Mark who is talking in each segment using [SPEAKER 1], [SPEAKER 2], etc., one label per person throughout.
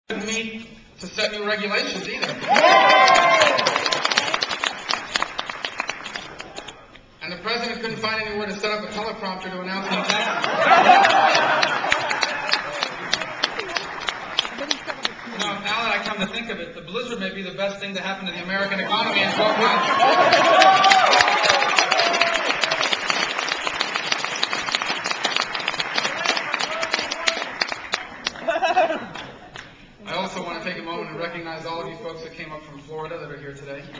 [SPEAKER 1] Couldn't meet to set new regulations either. And the president couldn't find anywhere to set up a teleprompter to announce new taxes. You know, now that I come to think of it, the blizzard may be the best thing to happen to the American economy in 12 months. I also want to take a moment and recognize all of you folks that came up from Florida that are here today. I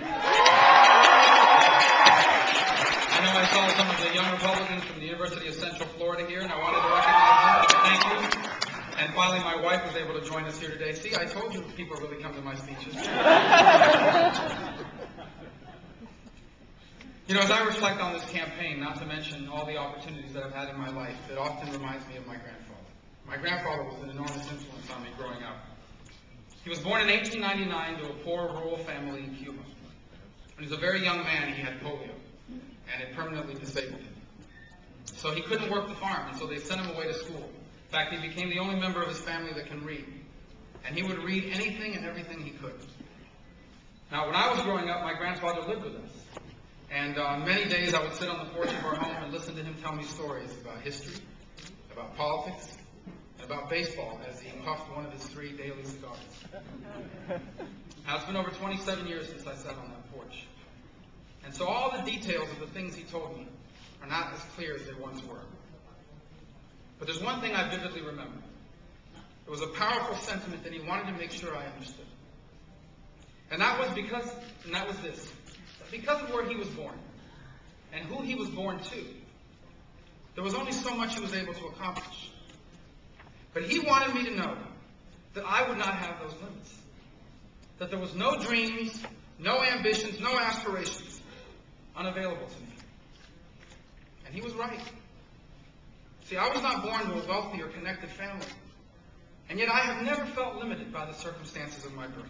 [SPEAKER 1] know I saw some of the young Republicans from the University of Central Florida here, and I wanted to recognize them. Thank you. And finally, my wife was able to join us here today. See, I told you people really come to my speeches. You know, as I reflect on this campaign, not to mention all the opportunities that I've had in my life, it often reminds me of my grandfather. My grandfather was an enormous influence on me growing up. He was born in 1899 to a poor rural family in Cuba. When he was a very young man, he had polio, and it permanently disabled him. So he couldn't work the farm, and so they sent him away to school. In fact, he became the only member of his family that can read. And he would read anything and everything he could. Now, when I was growing up, my grandfather lived with us. And on many days, I would sit on the porch of our home and listen to him tell me stories about history, about politics, and about baseball as he puffed one of his 3 daily cigars. Now, it's been over 27 years since I sat on that porch. And so all the details of the things he told me are not as clear as they once were. But there's one thing I vividly remember. It was a powerful sentiment that he wanted to make sure I understood. And that was this. Because of where he was born and who he was born to, there was only so much he was able to accomplish. But he wanted me to know that I would not have those limits. That there was no dreams, no ambitions, no aspirations unavailable to me. And he was right. See, I was not born to a wealthy or connected family. And yet I have never felt limited by the circumstances of my birth.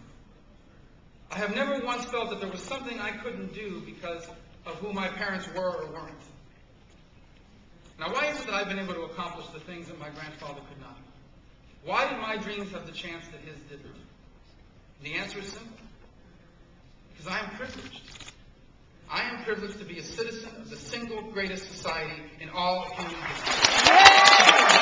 [SPEAKER 1] I have never once felt that there was something I couldn't do because of who my parents were or weren't. Now, why is it that I've been able to accomplish the things that my grandfather could not? Why did my dreams have the chance that his didn't? The answer is simple. Because I am privileged. I am privileged to be a citizen of the single greatest society in all of human history.